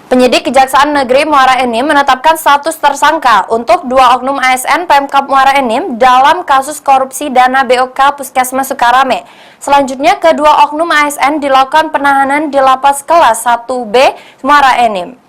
Penyidik Kejaksaan Negeri Muara Enim menetapkan status tersangka untuk 2 oknum ASN Pemkab Muara Enim dalam kasus korupsi dana BOK Puskesmas Sukarame. Selanjutnya, kedua oknum ASN dilakukan penahanan di Lapas Kelas 1B Muara Enim.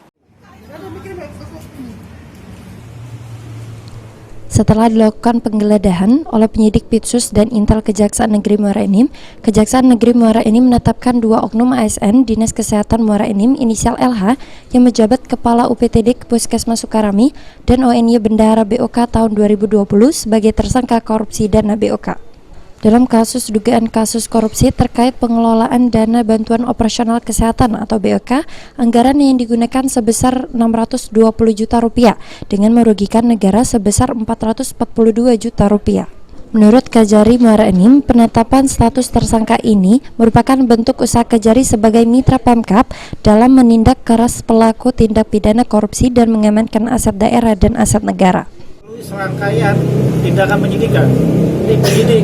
Setelah dilakukan penggeledahan oleh penyidik Pitsus dan Intel Kejaksaan Negeri Muara Enim, Kejaksaan Negeri Muara Enim menetapkan 2 oknum ASN Dinas Kesehatan Muara Enim inisial LH yang menjabat Kepala UPTD Puskesmas Sukarame dan ONY Bendahara BOK tahun 2020 sebagai tersangka korupsi dana BOK. Dalam kasus dugaan kasus korupsi terkait pengelolaan dana bantuan operasional kesehatan atau BOK, anggaran yang digunakan sebesar 620 juta rupiah dengan merugikan negara sebesar 442 juta rupiah. Menurut Kajari Muara Enim, penetapan status tersangka ini merupakan bentuk usaha Kajari sebagai mitra Pemkab dalam menindak keras pelaku tindak pidana korupsi dan mengamankan aset daerah dan aset negara. Serangkaian tindakan penyidikan, penyidik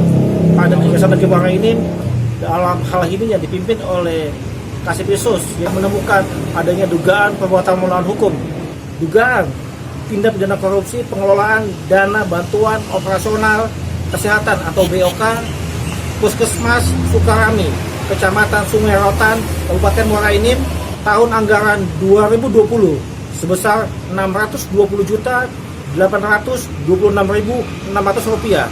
pada Kejaksaan Negeri Muara Enim dalam hal ini yang dipimpin oleh Kasih Pitsus yang menemukan adanya dugaan perbuatan melawan hukum, dugaan tindak pidana korupsi pengelolaan dana bantuan operasional kesehatan atau BOK Puskesmas Sukarame, Kecamatan Sungai Rotan, Kabupaten Muara Enim tahun anggaran 2020 sebesar 620.826.600 rupiah.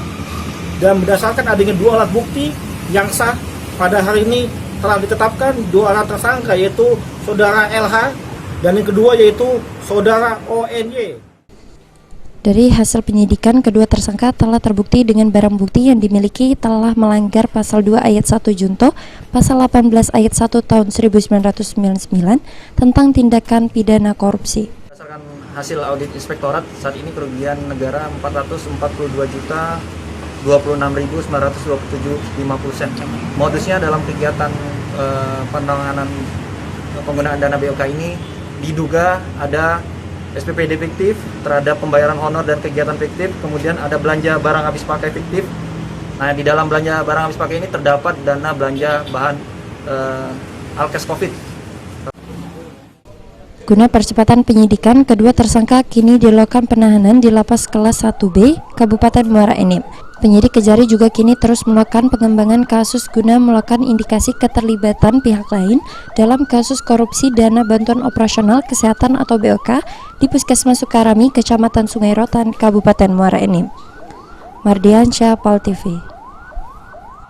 Dan berdasarkan adanya 2 alat bukti yang sah, pada hari ini telah ditetapkan 2 orang tersangka, yaitu saudara LH dan yang kedua yaitu saudara ONY. Dari hasil penyidikan, kedua tersangka telah terbukti dengan barang bukti yang dimiliki telah melanggar pasal 2 ayat 1 Junto, pasal 18 ayat 1 tahun 1999 tentang tindakan pidana korupsi. Berdasarkan hasil audit inspektorat, saat ini kerugian negara 442.026.927,50 sen. Modusnya dalam kegiatan penanganan penggunaan dana BOK ini diduga ada SPPD fiktif terhadap pembayaran honor dan kegiatan fiktif, kemudian ada belanja barang habis pakai fiktif. Nah, di dalam belanja barang habis pakai ini terdapat dana belanja bahan alkes COVID. Guna percepatan penyidikan, kedua tersangka kini dilakukan penahanan di Lapas Kelas 1B, Kabupaten Muara Enim. Penyidik Kejari juga kini terus melakukan pengembangan kasus guna melakukan indikasi keterlibatan pihak lain dalam kasus korupsi dana bantuan operasional kesehatan atau BOK di Puskesmas Sukarame, Kecamatan Sungai Rotan, Kabupaten Muara Enim. Mardiansyah, PAL TV.